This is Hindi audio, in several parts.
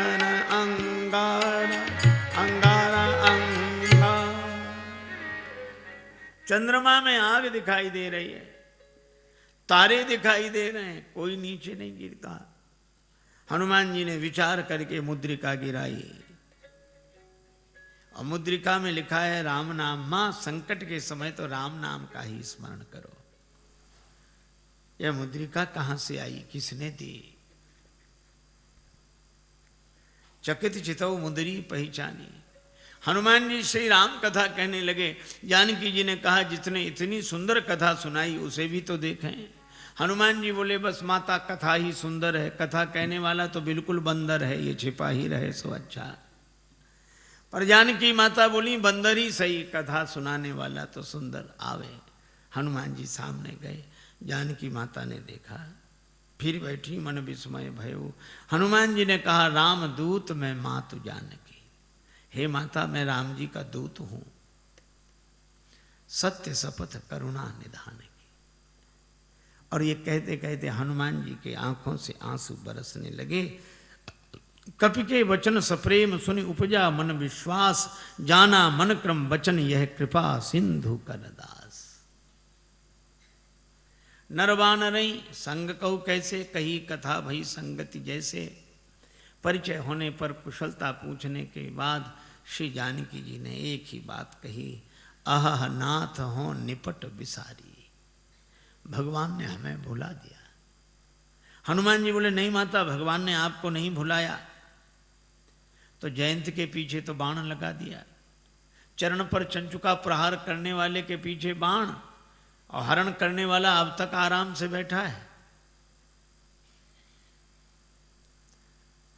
अंगारा अंगारा अंगारा। चंद्रमा में आग दिखाई दे रही है, तारे दिखाई दे रहे हैं, कोई नीचे नहीं गिरता। हनुमान जी ने विचार करके मुद्रिका गिराई और मुद्रिका में लिखा है राम नाम। मां संकट के समय तो राम नाम का ही स्मरण करो। यह मुद्रिका कहां से आई, किसने दी? चकित चितौ मुद्री पहचानी। हनुमान जी श्री राम कथा कहने लगे। जानकी जी ने कहा जिसने इतनी सुंदर कथा सुनाई उसे भी तो देखें। हनुमान जी बोले बस माता कथा ही सुंदर है, कथा कहने वाला तो बिल्कुल बंदर है, ये छिपा ही रहे सो अच्छा। पर जानकी माता बोली बंदर ही सही, कथा सुनाने वाला तो सुंदर आवे। हनुमान जी सामने गए, जानकी माता ने देखा, फिर बैठी मन विस्मय भयो। हनुमान जी ने कहा राम दूत मैं मातु जानकी। हे माता मैं राम जी का दूत हूं, सत्य शपथ करुणा निधान की। और ये कहते कहते हनुमान जी के आंखों से आंसू बरसने लगे। कपि के वचन सप्रेम सुनि उपजा मन विश्वास, जाना मन क्रम वचन यह कृपा सिंधु कर दास। नरवानरई संग कहु कैसे, कही कथा भई संगति जैसे। परिचय होने पर कुशलता पूछने के बाद श्री जानकी जी ने एक ही बात कही, अह नाथ हो निपट बिसारी। भगवान ने हमें भुला दिया। हनुमान जी बोले नहीं माता, भगवान ने आपको नहीं भुलाया। तो जयंत के पीछे तो बाण लगा दिया, चरण पर चंचुका प्रहार करने वाले के पीछे बाण, और हरण करने वाला अब तक आराम से बैठा है।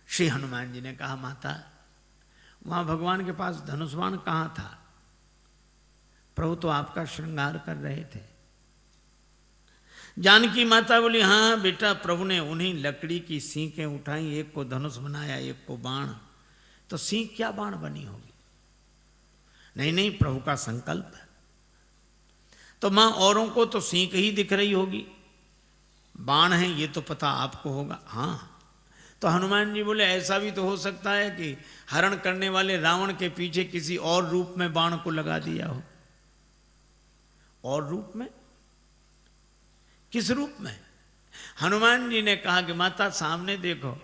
श्री हनुमान जी ने कहा माता वहां भगवान के पास धनुष बाण कहां था? प्रभु तो आपका श्रृंगार कर रहे थे। जानकी माता बोली हाँ बेटा, प्रभु ने उन्हीं लकड़ी की सींकें उठाई, एक को धनुष बनाया एक को बाण। तो सींक क्या बाण बनी होगी? नहीं नहीं, प्रभु का संकल्प है। तो मां औरों को तो सींक ही दिख रही होगी, बाण है ये तो पता आपको होगा। हाँ। तो हनुमान जी बोले ऐसा भी तो हो सकता है कि हरण करने वाले रावण के पीछे किसी और रूप में बाण को लगा दिया हो। और रूप में? किस रूप में? हनुमान जी ने कहा कि माता सामने देखो,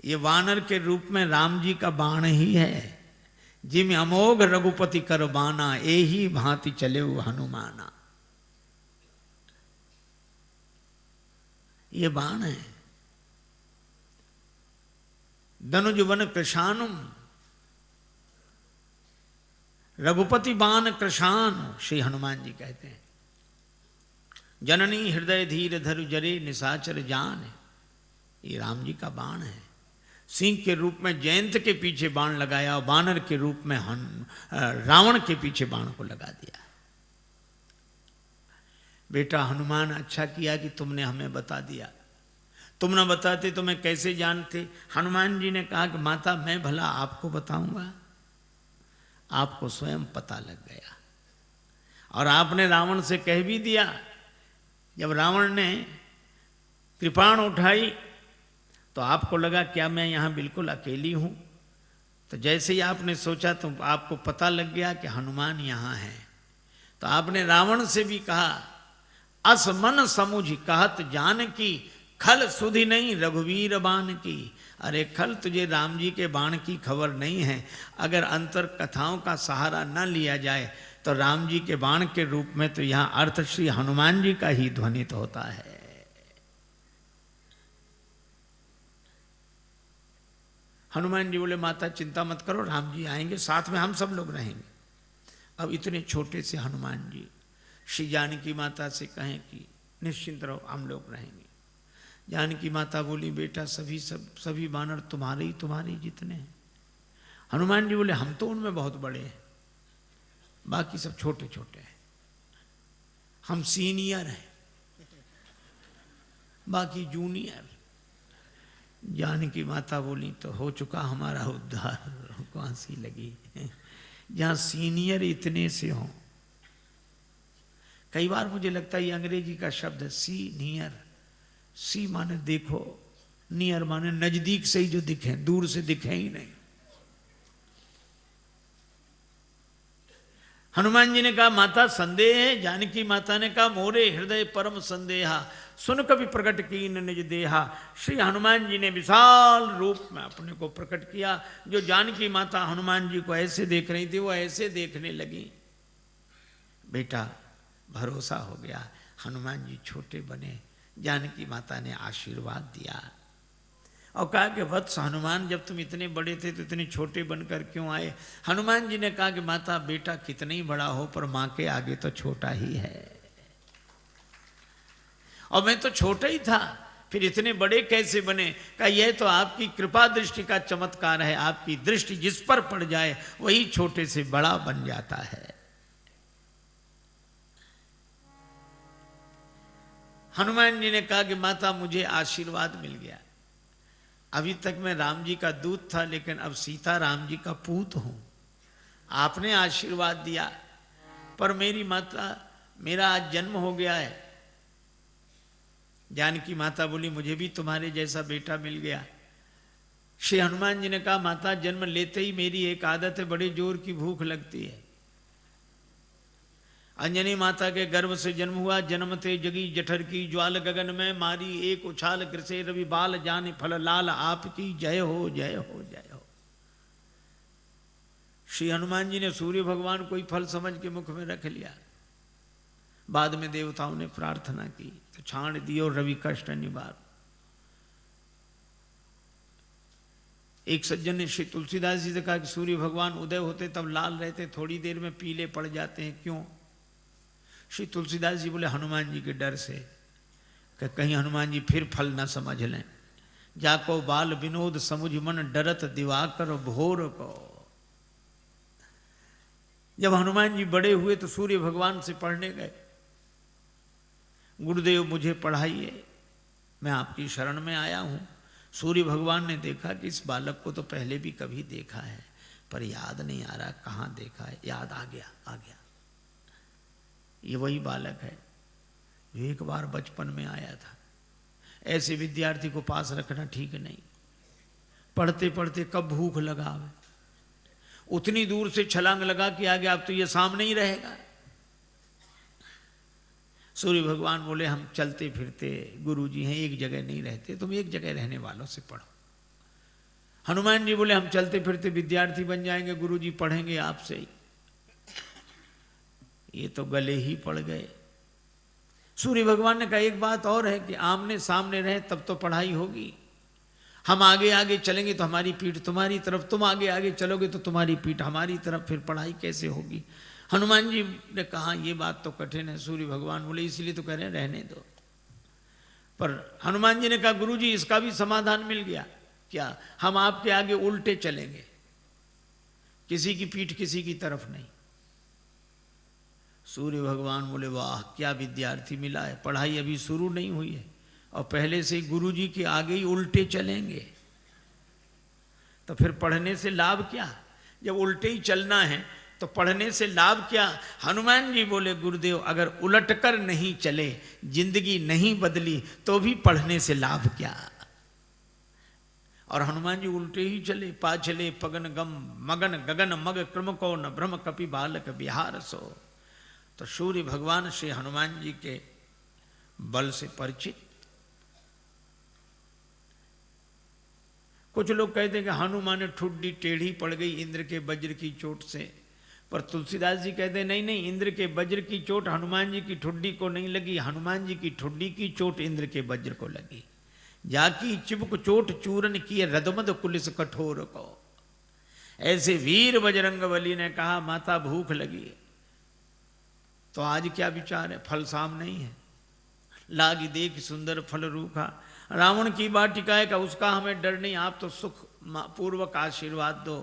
ये वानर के रूप में राम जी का बाण ही है। जिम अमोघ रघुपति कर बाना, एही भांति चले हनुमाना। ये बाण है। धनुज वन कृशानुम, रघुपति बाण कृशान, श्री हनुमान जी कहते हैं। जननी हृदय धीर धरु जरे निशाचर जान, ये राम जी का बाण है। सिंह के रूप में जयंत के पीछे बाण लगाया और बानर के रूप में रावण के पीछे बाण को लगा दिया। बेटा हनुमान अच्छा किया कि तुमने हमें बता दिया, तुम न बताते तो मैं कैसे जानते। हनुमान जी ने कहा कि माता मैं भला आपको बताऊंगा, आपको स्वयं पता लग गया। और आपने रावण से कह भी दिया। जब रावण ने कृपाण उठाई तो आपको लगा क्या मैं यहां बिल्कुल अकेली हूं? तो जैसे ही आपने सोचा तो आपको पता लग गया कि हनुमान यहां है। तो आपने रावण से भी कहा, अस मन समुझ कहत जान की, खल सुधि नहीं रघुवीर बाण की। अरे खल, तुझे राम जी के बाण की खबर नहीं है। अगर अंतर कथाओं का सहारा न लिया जाए तो राम जी के बाण के रूप में तो यहां अर्थ श्री हनुमान जी का ही ध्वनित होता है। हनुमान जी बोले माता चिंता मत करो, राम जी आएंगे, साथ में हम सब लोग रहेंगे। अब इतने छोटे से हनुमान जी श्री जानकी माता से कहें कि निश्चिंत रहो, हम लोग रहेंगे। जानकी माता बोली बेटा सभी बानर तुम्हारे जितने हैं। हनुमान जी बोले हम तो उनमें बहुत बड़े हैं, बाकी सब छोटे छोटे हैं, हम सीनियर हैं, बाकी जूनियर। जानकी माता बोली तो हो चुका हमारा उद्धार, कौन सी लगी जहां सीनियर इतने से हों। कई बार मुझे लगता है ये अंग्रेजी का शब्द है सीनियर। सी माने देखो, नियर माने नजदीक से ही जो दिखे, दूर से दिखे ही नहीं। हनुमान जी ने कहा माता संदेह है। जानकी माता ने कहा मोरे हृदय परम संदेहा, सुन कभी प्रकट कीन निज देहा। श्री हनुमान जी ने विशाल रूप में अपने को प्रकट किया। जो जानकी माता हनुमान जी को ऐसे देख रही थी वो ऐसे देखने लगी। बेटा भरोसा हो गया। हनुमान जी छोटे बने, जानकी माता ने आशीर्वाद दिया और कहा कि वत्स हनुमान, जब तुम इतने बड़े थे तो इतने छोटे बनकर क्यों आए? हनुमान जी ने कहा कि माता बेटा कितना ही बड़ा हो पर माँ के आगे तो छोटा ही है, और मैं तो छोटा ही था, फिर इतने बड़े कैसे बने? कहा यह तो आपकी कृपा दृष्टि का चमत्कार है। आपकी दृष्टि जिस पर पड़ जाए वही छोटे से बड़ा बन जाता है। हनुमान जी ने कहा कि माता मुझे आशीर्वाद मिल गया। अभी तक मैं राम जी का दूत था, लेकिन अब सीता राम जी का पूत हूं। आपने आशीर्वाद दिया, पर मेरी माता, मेरा आज जन्म हो गया है। जानकी माता बोली मुझे भी तुम्हारे जैसा बेटा मिल गया। श्री हनुमान जी ने कहा माता जन्म लेते ही मेरी एक आदत है, बड़े जोर की भूख लगती है। अंजनी माता के गर्भ से जन्म हुआ, जन्मते जगी जठर की ज्वाल गगन में मारी, एक उछाल कृषे रवि बाल जाने फल लाल, आपकी जय हो जय हो जय हो। श्री हनुमान जी ने सूर्य भगवान कोई फल समझ के मुख में रख लिया। बाद में देवताओं ने प्रार्थना की तो छाण दियो रवि कष्ट निवार। एक सज्जन ने श्री तुलसीदास जी से कहा कि सूर्य भगवान उदय होते तब लाल रहते, थोड़ी देर में पीले पड़ जाते हैं, क्यों? श्री तुलसीदास जी बोले हनुमान जी के डर से, कि कहीं हनुमान जी फिर फल न समझ लें। जाको बाल विनोद समुझ मन, डरत दिवाकर भोर को। जब हनुमान जी बड़े हुए तो सूर्य भगवान से पढ़ने गए, गुरुदेव मुझे पढ़ाइए, मैं आपकी शरण में आया हूं। सूर्य भगवान ने देखा कि इस बालक को तो पहले भी कभी देखा है, पर याद नहीं आ रहा कहाँ देखा है। याद आ गया, आ गया, ये वही बालक है जो एक बार बचपन में आया था। ऐसे विद्यार्थी को पास रखना ठीक नहीं। पढ़ते पढ़ते कब भूख लगा, उतनी दूर से छलांग लगा कि आगे अब तो ये सामने ही रहेगा। सूर्य भगवान बोले हम चलते फिरते गुरुजी हैं, एक जगह नहीं रहते, तुम एक जगह रहने वालों से पढ़ो। हनुमान जी बोले हम चलते फिरते विद्यार्थी बन जाएंगे, गुरुजी पढ़ेंगे आपसे ही। ये तो गले ही पड़ गए। सूर्य भगवान ने कहा एक बात और है कि आमने सामने रहे तब तो पढ़ाई होगी। हम आगे आगे चलेंगे तो हमारी पीठ तुम्हारी तरफ, तुम आगे आगे चलोगे तो तुम्हारी पीठ हमारी तरफ, फिर पढ़ाई कैसे होगी? हनुमान जी ने कहा ये बात तो कठिन है। सूर्य भगवान बोले इसलिए तो कह रहे हैं रहने दो। पर हनुमान जी ने कहा गुरुजी इसका भी समाधान मिल गया। क्या? हम आपके आगे उल्टे चलेंगे, किसी की पीठ किसी की तरफ नहीं। सूर्य भगवान बोले वाह क्या विद्यार्थी मिला है, पढ़ाई अभी शुरू नहीं हुई है और पहले से ही गुरुजी के आगे ही उल्टे चलेंगे, तो फिर पढ़ने से लाभ क्या? जब उल्टे ही चलना है तो पढ़ने से लाभ क्या? हनुमान जी बोले गुरुदेव अगर उलटकर नहीं चले, जिंदगी नहीं बदली, तो भी पढ़ने से लाभ क्या? और हनुमान जी उल्टे ही चले। पाछले पगन गम मगन गगन मग क्रम को न भ्रम कपि बालक बिहार सो। तो सूर्य भगवान श्री हनुमान जी के बल से परिचित। कुछ लोग कहते हैं कि हनुमान ठुड्डी टेढ़ी पड़ गई इंद्र के वज्र की चोट से, पर तुलसीदास जी कहते हैं नहीं नहीं, इंद्र के वज्र की चोट हनुमान जी की ठुड्डी को नहीं लगी, हनुमान जी की ठुड्डी की चोट इंद्र के वज्र को लगी। जाकी चिबुक चोट चूरन की रदमद कुलिस कठोर को। ऐसे वीर बजरंगबली ने कहा माता भूख लगी, तो आज क्या विचार है? फल सामने ही है। लागी देख सुंदर फल रूखा, रावण की वाटिका का उसका हमें डर नहीं, आप तो सुख पूर्वक आशीर्वाद दो।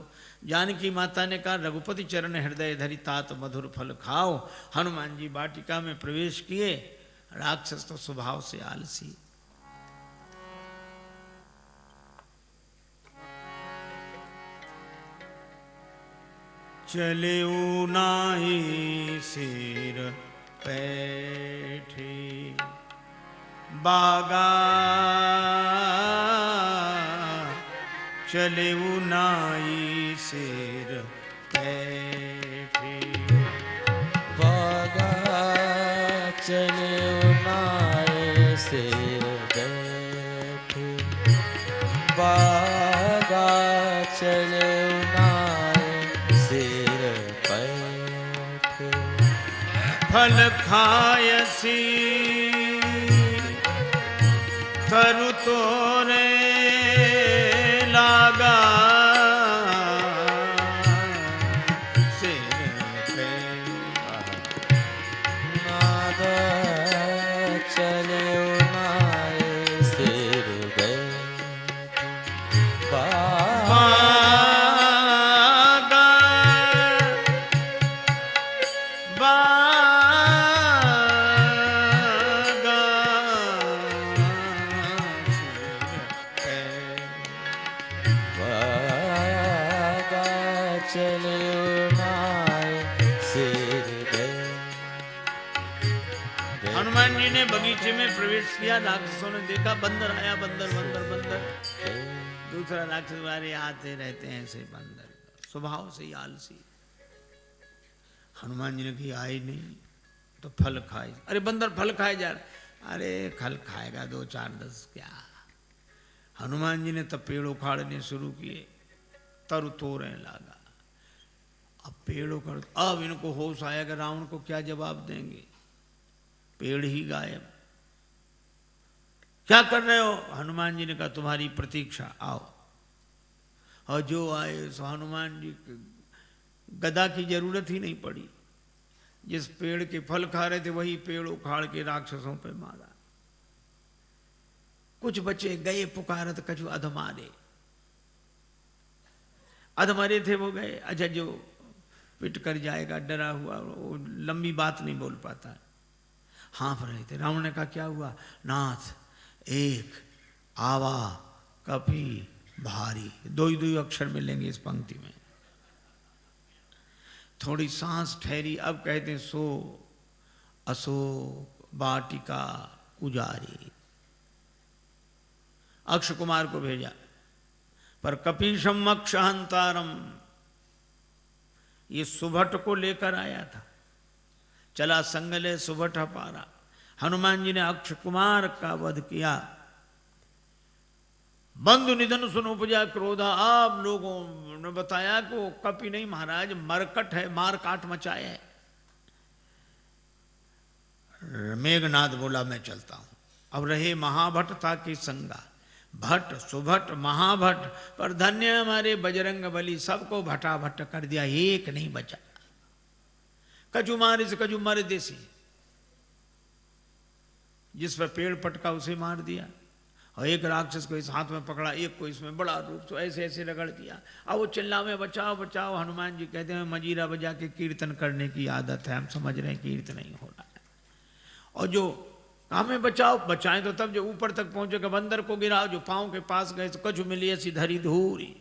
जानकी माता ने कहा रघुपति चरण हृदय धरि तात मधुर फल खाओ। हनुमान जी वाटिका में प्रवेश किए। राक्षस तो स्वभाव से आलसी। चले नाई सिर पैठी बागा चले नाई शेर बैठे। बागा चले नाई शेर बैठे, बागा चले नाई शेर बैठे। फल खायसी तरु तोरे लागा, शेर पे नाद चले नाई शेर बैठे, बागा हनुमान जी ने बगीचे में प्रवेश किया। राक्षसों ने देखा बंदर आया, बंदर बंदर बंदर। दूसरा राक्षस वाले आते रहते हैं ऐसे बंदर, स्वभाव से ही आलसी। हनुमान जी ने कहा आए नहीं तो फल खाए। अरे बंदर फल खाए जा रहे। अरे फल खाएगा 2 4 10 क्या। हनुमान जी ने तब पेड़ उखाड़ने शुरू किए, तरु तोड़ने लगा। अब पेड़ उखाड़, अब इनको होश आया कि रावण को क्या जवाब देंगे। पेड़ ही गायब। क्या कर रहे हो? हनुमान जी ने कहा तुम्हारी प्रतीक्षा, आओ। और जो आए सो हनुमान जी गदा की जरूरत ही नहीं पड़ी। जिस पेड़ के फल खा रहे थे वही पेड़ उखाड़ के राक्षसों पे मारा। कुछ बचे गए पुकारत कछु अधमारे, अधमरे थे वो गए। अच्छा जो पिट कर जाएगा डरा हुआ, वो लंबी बात नहीं बोल पाता, हाँफ रहे थे। रावण ने कहा क्या हुआ? नाथ एक आवा कपी भारी, 2 ही 2 अक्षर मिलेंगे इस पंक्ति में। थोड़ी सांस ठहरी, अब कहते हैं सो अशोक वाटिका उजारी। अक्ष कुमार को भेजा, पर कपीशम अक्ष हंतारम, ये सुभट को लेकर आया था। चला संगले सुभट पारा। हनुमान जी ने अक्ष कुमार का वध किया। बंधु निधन सुन उपजा क्रोधा। आप लोगों ने बताया कि वो कपि नहीं महाराज, मरकट है, मार काट मचाए है। मेघनाद बोला मैं चलता हूं। अब रहे महाभट्टता की संगा, भट्ट सुभट महाभट्ट, पर धन्य हमारे बजरंग बली, सबको भटा भट्ट कर दिया, एक नहीं बचा। कछु मारे से कछु मर देसी, जिस पर पेड़ पटका उसे मार दिया। और एक राक्षस को इस हाथ में पकड़ा, एक को इसमें, बड़ा रूप तो ऐसे ऐसे रगड़ दिया। अब वो चिल्लावे बचाओ बचाओ। हनुमान जी कहते हैं मजीरा बजा के कीर्तन करने की आदत है, हम समझ रहे हैं कीर्तन नहीं हो रहा है। और जो हमें बचाओ, बचाएं तो तब जो ऊपर तक पहुंचेगा, बंदर को गिराओ। जो पांव के पास गए तो कछु मिली ऐसी धरी धूरी।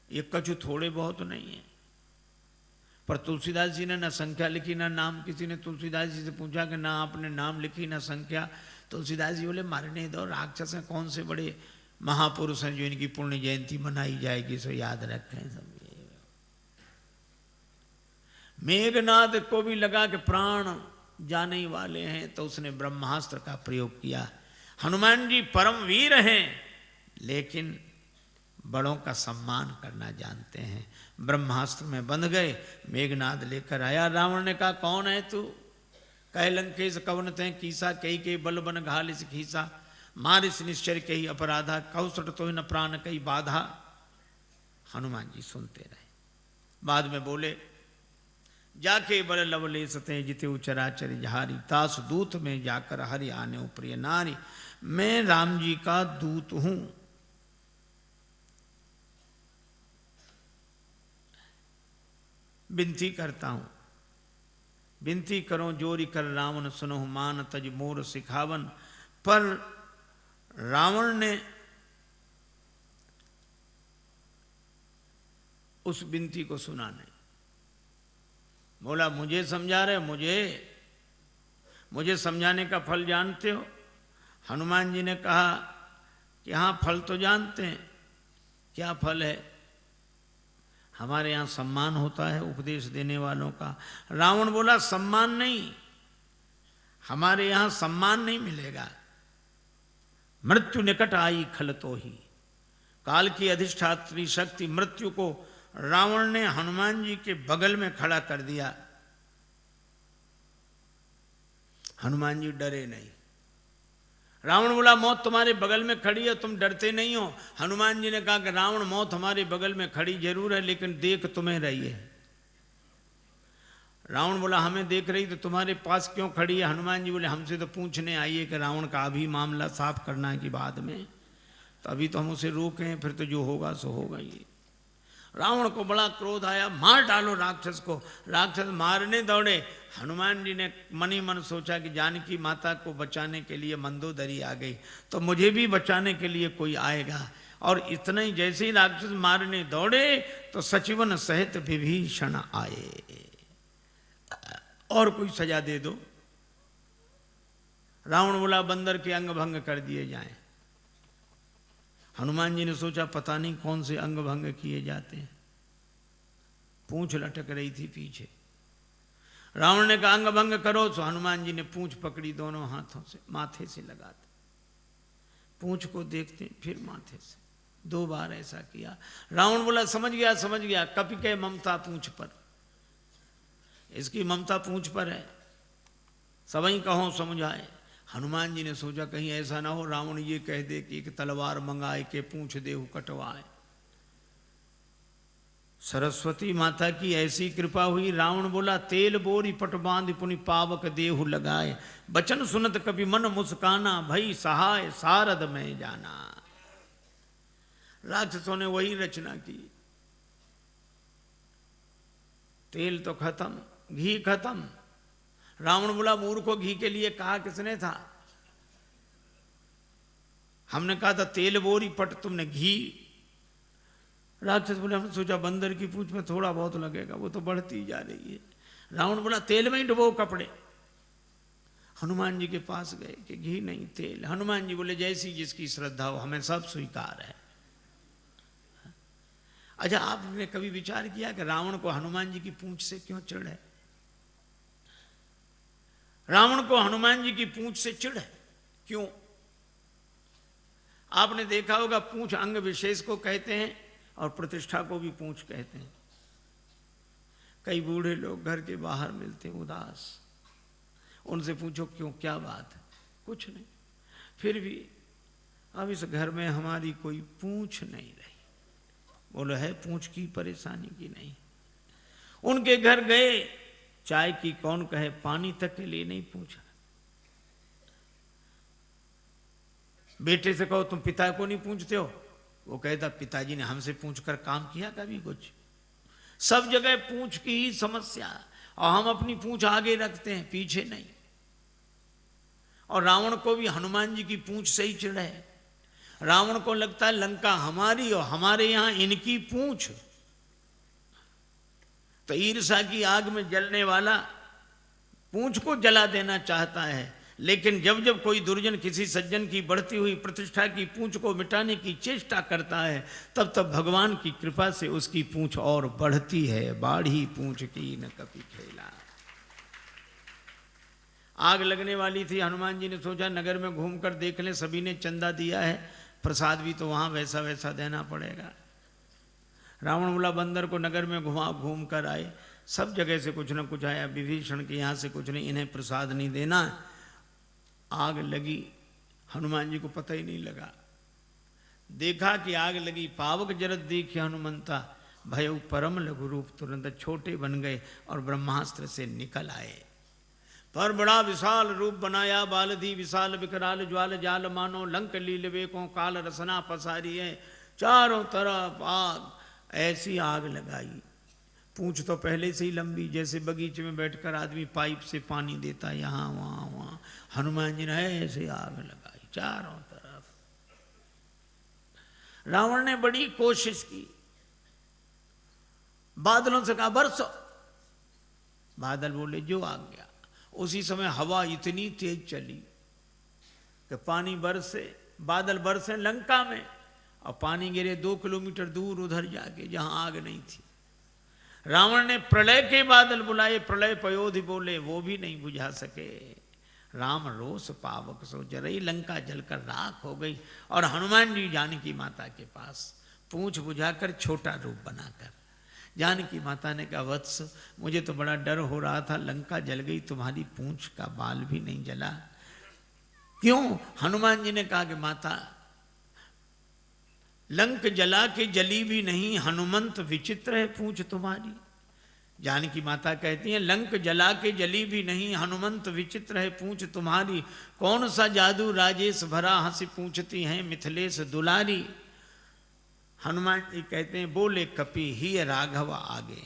ये कछु थोड़े बहुत नहीं है। पर तुलसीदास जी ने ना संख्या लिखी ना नाम। किसी ने तुलसीदास जी से पूछा कि ना आपने नाम लिखी ना संख्या। तुलसीदास जी बोले मारने दो, राक्षस हैं, कौन से बड़े महापुरुष हैं जो इनकी पुण्य जयंती मनाई जाएगी, सो याद रखें सब। मेघनाद को भी लगा कि प्राण जाने वाले हैं, तो उसने ब्रह्मास्त्र का प्रयोग किया। हनुमान जी परम वीर हैं, लेकिन बड़ों का सम्मान करना जानते हैं। ब्रह्मास्त्र में बंध गए। मेघनाद लेकर आया। रावण ने कहा कौन है तू? कह लंकेश कवन तै कीसा, कई के बल बन घालिस खीसा, मारिस निश्चर कही अपराधा, कौसट तो न प्राण कई बाधा। हनुमान जी सुनते रहे। बाद में बोले जाके बल लवले सते जिते उचराचर जहारी, तास दूत में जाकर हरि आने प्रिय नारी। मैं राम जी का दूत हूं। विनती करता हूं, विनती करो जोरी कर रावण सुनो मान तज मोर सिखावन। पर रावण ने उस विनती को सुना नहीं। बोला मुझे समझा रहे, मुझे समझाने का फल जानते हो? हनुमान जी ने कहा कि हाँ फल तो जानते हैं, क्या फल है? हमारे यहाँ सम्मान होता है उपदेश देने वालों का। रावण बोला सम्मान नहीं, हमारे यहाँ सम्मान नहीं मिलेगा। मृत्यु निकट आई खल तो ही, काल की अधिष्ठात्री शक्ति मृत्यु को रावण ने हनुमान जी के बगल में खड़ा कर दिया। हनुमान जी डरे नहीं। रावण बोला मौत तुम्हारे बगल में खड़ी है, तुम डरते नहीं हो। हनुमान जी ने कहा कि रावण मौत हमारे बगल में खड़ी जरूर है, लेकिन देख तुम्हें रही है। रावण बोला हमें देख रही तो तुम्हारे पास क्यों खड़ी है? हनुमान जी बोले हमसे तो पूछने आई है कि रावण का अभी मामला साफ करना है कि बाद में, तो अभी तो हम उसे रोकें, फिर तो जो होगा सो होगा ही। रावण को बड़ा क्रोध आया, मार डालो राक्षस को। राक्षस मारने दौड़े। हनुमान जी ने मन ही मन सोचा कि जानकी माता को बचाने के लिए मंदोदरी आ गई, तो मुझे भी बचाने के लिए कोई आएगा। और इतना ही जैसे ही राक्षस मारने दौड़े तो सचिवन सहित विभीषण आए। और कोई सजा दे दो। रावण बोला बंदर के अंग भंग कर दिए जाएं। हनुमान जी ने सोचा पता नहीं कौन से अंग भंग किए जाते हैं। पूंछ लटक रही थी पीछे। रावण ने कहा अंग भंग करो, तो हनुमान जी ने पूंछ पकड़ी दोनों हाथों से, माथे से लगाते, पूंछ को देखते फिर माथे से, 2 बार ऐसा किया। रावण बोला समझ गया समझ गया, कपि के ममता पूंछ पर, इसकी ममता पूंछ पर है, सबई कहो समझाए। हनुमान जी ने सोचा कहीं ऐसा ना हो रावण ये कह दे कि एक तलवार मंगाए के पूंछ देहु कटवाए। सरस्वती माता की ऐसी कृपा हुई। रावण बोला तेल बोरी पट बांध पुनि पावक देहु लगाए, बचन सुनत कभी मन मुस्काना, भई सहाय सारद में जाना। राक्षसों ने वही रचना की। तेल तो खत्म, घी खत्म। रावण बोला मूर्खो घी के लिए कहा किसने था? हमने कहा था तेल बोरी पट, तुमने घी। राक्षस बोले हमने सोचा बंदर की पूंछ में थोड़ा बहुत लगेगा, वो तो बढ़ती जा रही है। रावण बोला तेल में ही डुबो कपड़े। हनुमान जी के पास गए कि घी नहीं तेल। हनुमान जी बोले जैसी जिसकी श्रद्धा हो, हमें सब स्वीकार है। अच्छा आपने कभी विचार किया कि रावण को हनुमान जी की पूंछ से क्यों चिढ़ है? रावण को हनुमान जी की पूंछ से चिढ़ है क्यों? आपने देखा होगा पूंछ अंग विशेष को कहते हैं और प्रतिष्ठा को भी पूंछ कहते हैं। कई बूढ़े लोग घर के बाहर मिलते उदास, उनसे पूछो क्यों, क्या बात है? कुछ नहीं, फिर भी अब इस घर में हमारी कोई पूंछ नहीं रही। बोलो है पूंछ की परेशानी की नहीं। उनके घर गए, चाय की कौन कहे, पानी तक के लिए नहीं पूछा। बेटे से कहो तुम पिता को नहीं पूछते हो, वो कहता पिताजी ने हमसे पूछकर काम किया कभी कुछ? सब जगह पूंछ की ही समस्या, और हम अपनी पूंछ आगे रखते हैं पीछे नहीं। और रावण को भी हनुमान जी की पूंछ से ही चिढ़ है। रावण को लगता है लंका हमारी और हमारे यहां इनकी पूंछ। तो ईर्ष्या की आग में जलने वाला पूंछ को जला देना चाहता है, लेकिन जब जब कोई दुर्जन किसी सज्जन की बढ़ती हुई प्रतिष्ठा की पूंछ को मिटाने की चेष्टा करता है, तब तब भगवान की कृपा से उसकी पूंछ और बढ़ती है। बाढ़ी पूंछ की न कभी खेला। आग लगने वाली थी। हनुमान जी ने सोचा नगर में घूमकर देख लें, सभी ने चंदा दिया है, प्रसाद भी तो वहां वैसा वैसा देना पड़ेगा। रावण बोला बंदर को नगर में घूम कर आए, सब जगह से कुछ न कुछ आया, विभीषण के यहाँ से कुछ नहीं, इन्हें प्रसाद नहीं देना। आग लगी, हनुमान जी को पता ही नहीं लगा। देखा कि आग लगी, पावक जरत देखी हनुमंता, भय परम लघु रूप, तुरंत छोटे बन गए और ब्रह्मास्त्र से निकल आए। पर बड़ा विशाल रूप बनाया, बालधी विशाल विकराल ज्वाल जाल मानो, लंक लील वेकों काल रसना पसारी है। चारों तरफ आग, ऐसी आग लगाई। पूंछ तो पहले से ही लंबी, जैसे बगीचे में बैठकर आदमी पाइप से पानी देता, यहाँ वहां वहां, हनुमान जी ने ऐसे आग लगाई चारों तरफ। रावण ने बड़ी कोशिश की, बादलों से कहा बरसो, बादल बोले जो आ गया। उसी समय हवा इतनी तेज चली कि पानी बरसे बादल बरसे लंका में और पानी गिरे 2 किलोमीटर दूर उधर जाके जहां आग नहीं थी। रावण ने प्रलय के बादल बुलाए, प्रलय पयोधि बोले, वो भी नहीं बुझा सके। राम रोष पावक सो जरई, लंका जलकर राख हो गई। और हनुमान जी जानकी माता के पास पूंछ बुझाकर छोटा रूप बनाकर, जानकी माता ने कहा, वत्स मुझे तो बड़ा डर हो रहा था, लंका जल गई, तुम्हारी पूंछ का बाल भी नहीं जला, क्यों? हनुमान जी ने कहा कि माता, लंक जला के जली भी नहीं, हनुमंत विचित्र है पूंछ तुम्हारी। जानकी माता कहती हैं, लंक जला के जली भी नहीं, हनुमंत विचित्र है पूंछ तुम्हारी, कौन सा जादू राजेश भरा, हंसी पूछती हैं मिथिलेश दुलारी। हनुमान जी कहते हैं, बोले कपि ही राघव आगे,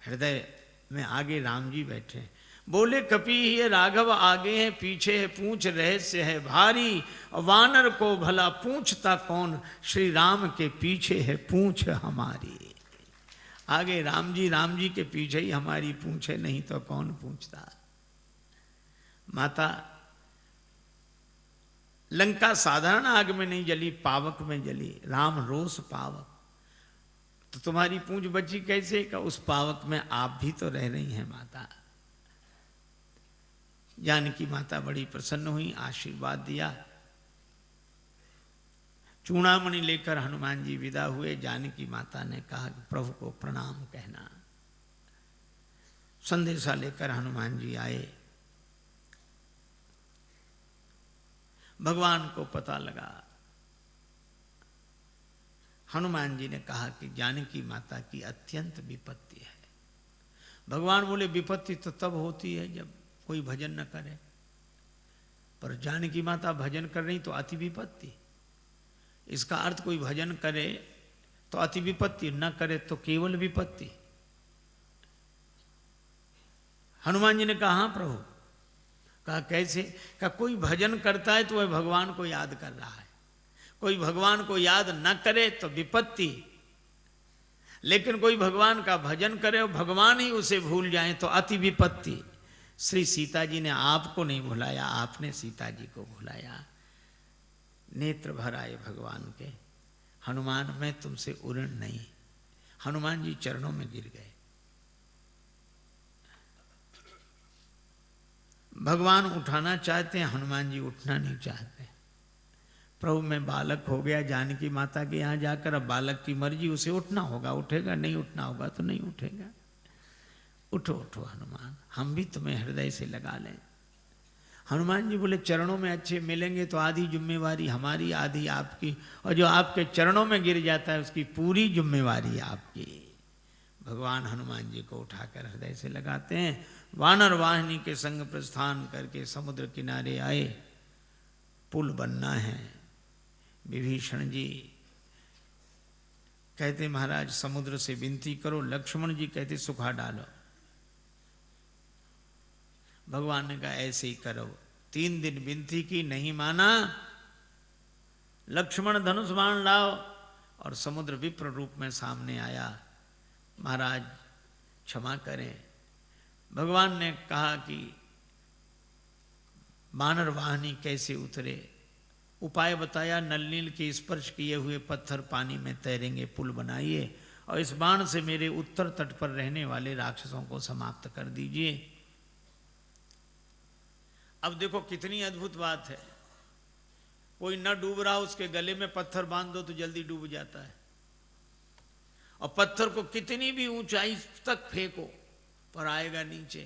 हृदय में आगे राम जी बैठे। बोले कपि ही राघव आगे है, पीछे है पूंछ रहस्य है भारी, वानर को भला पूछता कौन, श्री राम के पीछे है पूंछ हमारी। आगे राम जी के पीछे ही हमारी पूंछ है, नहीं तो कौन पूछता। माता, लंका साधारण आग में नहीं जली, पावक में जली, राम रोष पावक, तो तुम्हारी पूंछ बची कैसे? का उस पावक में आप भी तो रह रही हैं माता। जानकी माता बड़ी प्रसन्न हुई, आशीर्वाद दिया। चूड़ामणि लेकर हनुमान जी विदा हुए। जानकी माता ने कहा कि प्रभु को प्रणाम कहना। संदेशा लेकर हनुमान जी आए। भगवान को पता लगा। हनुमान जी ने कहा कि जानकी माता की अत्यंत विपत्ति है। भगवान बोले, विपत्ति तो तब होती है जब कोई भजन न करे, पर जानकी माता भजन कर रही तो अति विपत्ति। इसका अर्थ कोई भजन करे तो अति विपत्ति, न करे तो केवल विपत्ति। हनुमान जी ने कहा, हाँ प्रभु। कहा कैसे? कहा कोई भजन करता है तो वह भगवान को याद कर रहा है, कोई भगवान को याद न करे तो विपत्ति, लेकिन कोई भगवान का भजन करे और भगवान ही उसे भूल जाए तो अति विपत्ति। श्री सीता जी ने आपको नहीं भुलाया, आपने सीता जी को भुलाया। नेत्र भर आए भगवान के। हनुमान, मैं तुमसे उऋण नहीं। हनुमान जी चरणों में गिर गए। भगवान उठाना चाहते हैं, हनुमान जी उठना नहीं चाहते। प्रभु मैं बालक हो गया जानकी माता के यहाँ जाकर, अब बालक की मर्जी, उसे उठना होगा उठेगा, नहीं उठना होगा तो नहीं उठेगा। उठो उठो हनुमान, हम भी तुम्हें हृदय से लगा लें। हनुमान जी बोले, चरणों में अच्छे मिलेंगे तो आधी जिम्मेवारी हमारी, आधी आपकी, और जो आपके चरणों में गिर जाता है उसकी पूरी जिम्मेवारी आपकी। भगवान हनुमान जी को उठाकर हृदय से लगाते हैं। वानर वाहिनी के संग प्रस्थान करके समुद्र किनारे आए। पुल बनना है। विभीषण जी कहते, महाराज समुद्र से विनती करो। लक्ष्मण जी कहते, सुखा डालो। भगवान ने कहा ऐसे ही करो। 3 दिन विनती की, नहीं माना। लक्ष्मण धनुष बाण लाओ, और समुद्र विप्र रूप में सामने आया। महाराज क्षमा करें। भगवान ने कहा कि वानर वाहिनी कैसे उतरे, उपाय बताया। नल नील के स्पर्श किए हुए पत्थर पानी में तैरेंगे, पुल बनाइए, और इस बाण से मेरे उत्तर तट पर रहने वाले राक्षसों को समाप्त कर दीजिए। अब देखो कितनी अद्भुत बात है। कोई न डूब रहा, उसके गले में पत्थर बांध दो तो जल्दी डूब जाता है, और पत्थर को कितनी भी ऊंचाई तक फेंको पर आएगा नीचे।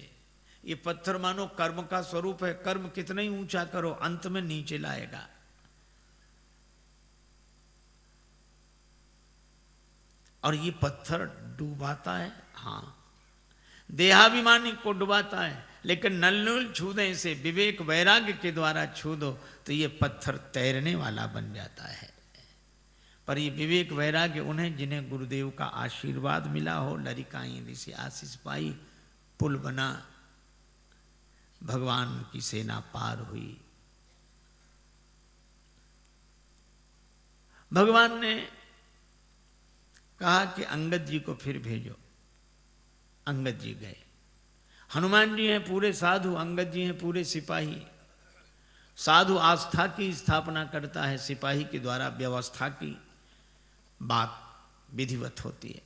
ये पत्थर मानो कर्म का स्वरूप है, कर्म कितना ही ऊंचा करो अंत में नीचे लाएगा। और ये पत्थर डुबाता है, हाँ, देहाभिमानी को डुबाता है, लेकिन नलनूल छू दे इसे, विवेक वैराग्य के द्वारा छू दो तो ये पत्थर तैरने वाला बन जाता है। पर ये विवेक वैराग्य उन्हें जिन्हें गुरुदेव का आशीर्वाद मिला हो, लरिकाई ऋषि आशीष पाई, पुल बना, भगवान की सेना पार हुई। भगवान ने कहा कि अंगद जी को फिर भेजो। अंगद जी गए। हनुमान जी हैं पूरे साधु, अंगद जी हैं पूरे सिपाही। साधु आस्था की स्थापना करता है, सिपाही के द्वारा व्यवस्था की बात विधिवत होती है।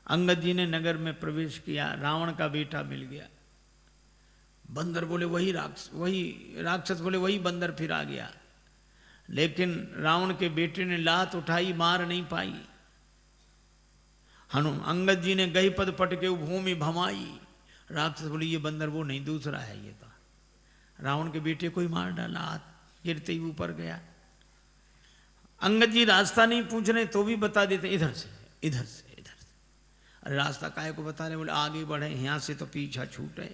अंगद जी ने नगर में प्रवेश किया, रावण का बेटा मिल गया। बंदर बोले वही राक्षस बोले वही बंदर फिर आ गया, लेकिन रावण के बेटे ने लात उठाई, मार नहीं पाई। अंगद जी ने गही पद पटके भूमि भमाई, राक्षस बोले ये बंदर वो नहीं, दूसरा है ये तो। रावण के बेटे को ही मार डाला, हाथ गिरते ही ऊपर गया। अंगद जी रास्ता नहीं पूछ रहे तो भी बता देते, इधर से इधर से इधर से। अरे रास्ता काहे को बता रहे, बोले आगे बढ़े, यहां से तो पीछा छूटे।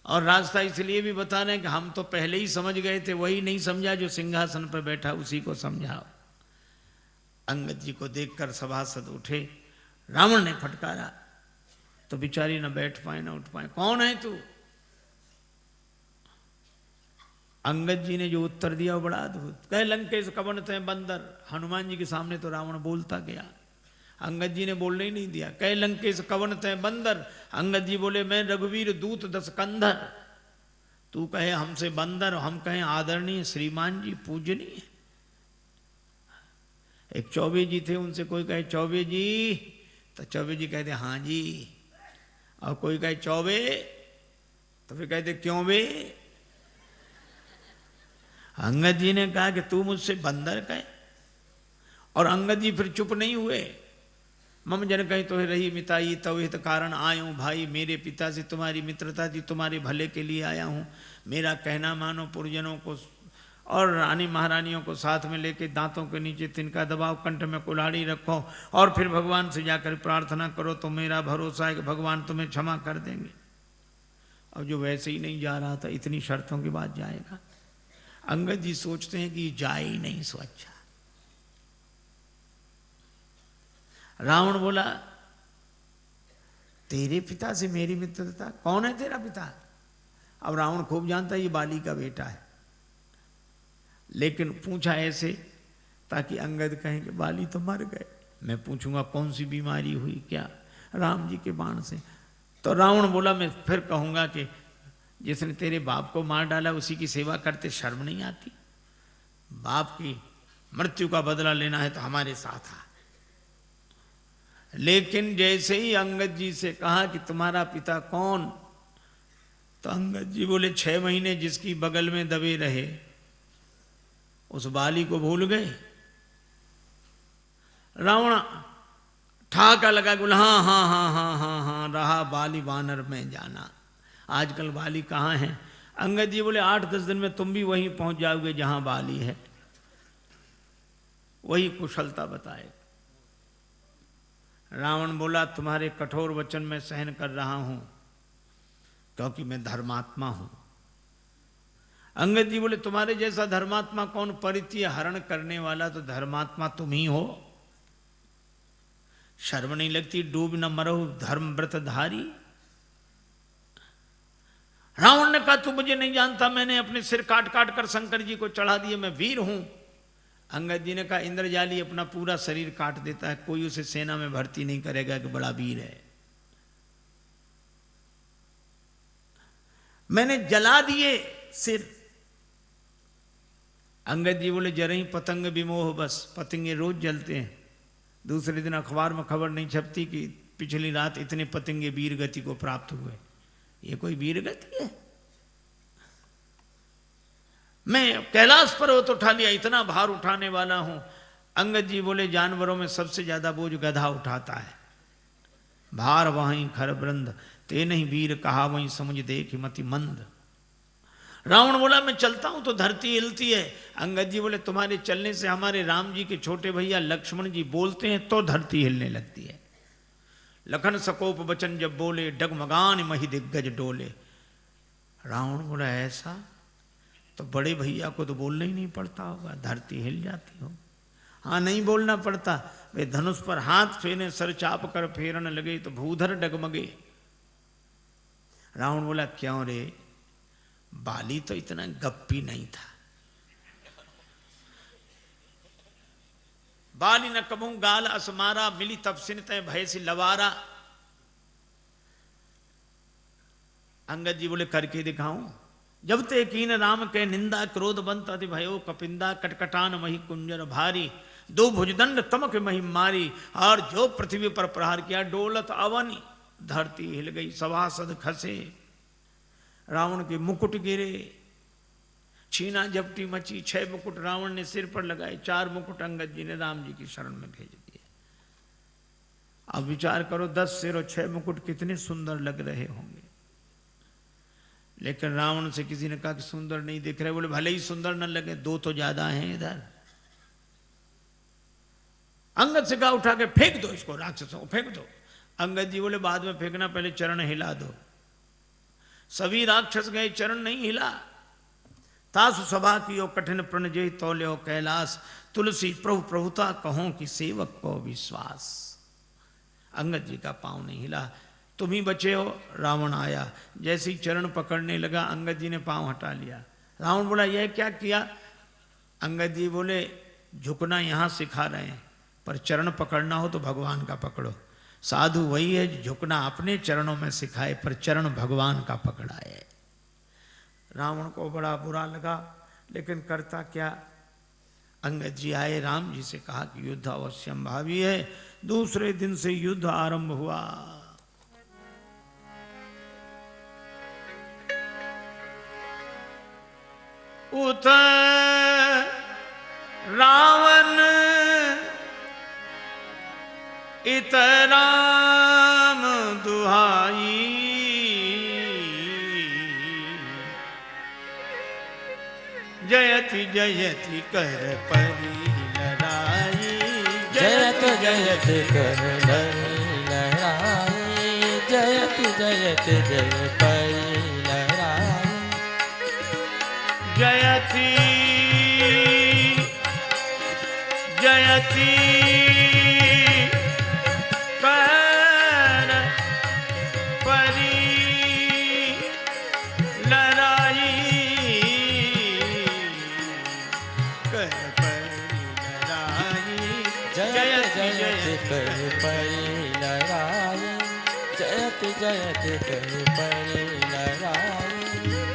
और रास्ता इसलिए भी बता रहे हैं कि हम तो पहले ही समझ गए थे, वही नहीं समझा जो सिंहासन पर बैठा उसी को समझाओ। अंगद जी को देखकर सभासद उठे, रावण ने फटकारा तो बेचारी न बैठ पाए न उठ पाए। कौन है तू? अंगद जी ने जो उत्तर दिया वो बड़ा अद्भुत। कह लंकेश कवन तय बंदर। हनुमान जी के सामने तो रावण बोलता गया, अंगद जी ने बोलने ही नहीं दिया। कह लंकेश कवन तय बंदर। अंगद जी बोले मैं रघुवीर दूत दस कंधर। तू कहे हमसे बंदर, हम कहें आदरणीय श्रीमान जी पूजनीय। एक चौबे जी थे, उनसे कोई कहे चौबे जी तो चौबे जी कहते हाँ जी, और कोई कहे चौबे तो फिर कहते क्यों बे। अंगद जी ने कहा कि तू मुझसे बंदर कहे, और अंगद जी फिर चुप नहीं हुए। मम जन कहीं तो रही मिताई तव हित कारण आयूं भाई, मेरे पिता से तुम्हारी मित्रता थी, तुम्हारे भले के लिए आया हूँ। मेरा कहना मानो, पुरजनों को और रानी महारानियों को साथ में लेके दांतों के नीचे तिनका दबाओ, कंठ में कुल्हाड़ी रखो, और फिर भगवान से जाकर प्रार्थना करो तो मेरा भरोसा है कि भगवान तुम्हें क्षमा कर देंगे। अब जो वैसे ही नहीं जा रहा था, इतनी शर्तों के बाद जाएगा। अंगद जी सोचते हैं कि जाए ही नहीं सो अच्छा। रावण बोला तेरे पिता से मेरी मित्रता, कौन है तेरा पिता? अब रावण खूब जानता है ये बाली का बेटा है, लेकिन पूछा ऐसे ताकि अंगद कहें कि बाली तो मर गए। मैं पूछूंगा कौन सी बीमारी हुई क्या? राम जी के बाण से। तो रावण बोला मैं फिर कहूंगा कि जिसने तेरे बाप को मार डाला उसी की सेवा करते शर्म नहीं आती? बाप की मृत्यु का बदला लेना है तो हमारे साथ आ। लेकिन जैसे ही अंगद जी से कहा कि तुम्हारा पिता कौन, तो अंगद जी बोले 6 महीने जिसकी बगल में दबे रहे उस बाली को भूल गए। रावण ठाका लगा, बोला हाँ हाँ हाँ हाँ हाँ हाँ, रहा बाली वानर में जाना। आजकल बाली कहाँ है? अंगद जी बोले 8-10 दिन में तुम भी वहीं पहुंच जाओगे जहां बाली है। वही कुशलता बताए। रावण बोला तुम्हारे कठोर वचन में सहन कर रहा हूं क्योंकि मैं धर्मात्मा हूं। अंगद जी बोले तुम्हारे जैसा धर्मात्मा कौन? परित्य हरण करने वाला तो धर्मात्मा तुम ही हो। शर्म नहीं लगती? डूब न मरो धर्म व्रतधारी। रावण ने कहा तू मुझे नहीं जानता, मैंने अपने सिर काट काट कर शंकर जी को चढ़ा दिए, मैं वीर हूं। अंगद जी ने कहा इंद्रजाली अपना पूरा शरीर काट देता है, कोई उसे सेना में भर्ती नहीं करेगा कि बड़ा वीर है। मैंने जला दिए सिर। अंगद जी बोले जरा ही पतंग विमोह, बस पतंगे रोज जलते हैं। दूसरे दिन अखबार में खबर नहीं छपती कि पिछली रात इतने पतंगे वीर गति को प्राप्त हुए। ये कोई वीर गति है? मैं कैलाश पर्वत उठा लिया, इतना भार उठाने वाला हूं। अंगद जी बोले जानवरों में सबसे ज्यादा बोझ गधा उठाता है। भार वहीं खर वृंद, ते नहीं वीर कहा वहीं समझ देख मति मंद। रावण बोला मैं चलता हूं तो धरती हिलती है। अंगद जी बोले तुम्हारे चलने से हमारे राम जी के छोटे भैया लक्ष्मण जी बोलते हैं तो धरती हिलने लगती है। लखन सकोप बचन जब बोले, डगमगान मही दिग्गज डोले। रावण बोला ऐसा? तो बड़े भैया को तो बोलना ही नहीं पड़ता होगा, धरती हिल जाती हो। हाँ नहीं बोलना पड़ता। वे धनुष पर हाथ फेरे, सर चाप कर फेरन लगे तो भूधर डगमगे। रावण बोला क्यों रे? बाली तो इतना गप्पी नहीं था। बाली न कबू गाल असमारा, मिली तब सिन तय भय से लवारा। अंगद जी बोले करके दिखाऊं। जब ते कीन राम के निंदा क्रोध बंत अति भयो कपिंदा कटकटान मही कुंजर भारी दो भुजदंड तमक मही मारी और जो पृथ्वी पर प्रहार किया डोलत अवनी धरती हिल गई सभासद खसे रावण के मुकुट गिरे छीना झपटी मची 6 मुकुट रावण ने सिर पर लगाए 4 मुकुट अंगद जी ने राम जी की शरण में भेज दिए। अब विचार करो 10 सिर और 6 मुकुट कितने सुंदर लग रहे होंगे। लेकिन रावण से किसी ने कहा कि सुंदर नहीं दिख रहे। बोले भले ही सुंदर न लगे 2 तो ज्यादा हैं इधर। अंगद से कहा उठा के फेंक दो इसको, राक्षसों को फेंक दो। अंगद जी बोले बाद में फेंकना, पहले चरण हिला दो। सभी राक्षस गए, चरण नहीं हिला। तासु सभा की कठिन प्रण जय तौल्यो कैलाश तुलसी प्रभु प्रभुता कहो कि सेवक को विश्वास। अंगद जी का पांव नहीं हिला। तुम ही बचे हो। रावण आया, जैसे ही चरण पकड़ने लगा अंगद जी ने पांव हटा लिया। रावण बोला यह क्या किया? अंगद जी बोले झुकना यहां सिखा रहे हैं, पर चरण पकड़ना हो तो भगवान का पकड़ो। साधु वही है जो झुकना अपने चरणों में सिखाए, पर चरण भगवान का पकड़ाए। रावण को बड़ा बुरा लगा, लेकिन करता क्या। अंगद जी आए, राम जी से कहा कि युद्ध अवश्यम भावी है। दूसरे दिन से युद्ध आरंभ हुआ। उत रावण इत राम दुहाई जयति जयति कर परी लड़ाई। जयत जयत कर लड़ाई जयत जयत जय परी लड़ाई। जयति जयति कर परी लड़ाई कर परी लड़ाई। जयत जयत कर परी लड़ाई जयत जयत कर परी लड़ाई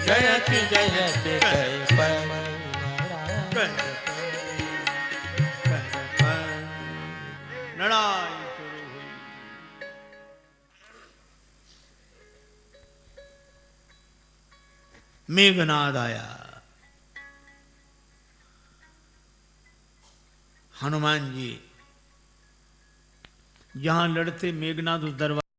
जयत जयत कर परी लड़ाई। लड़ाई शुरू हुई। मेघनाद आया। हनुमान जी जहां लड़ते मेघनाद उस दरबार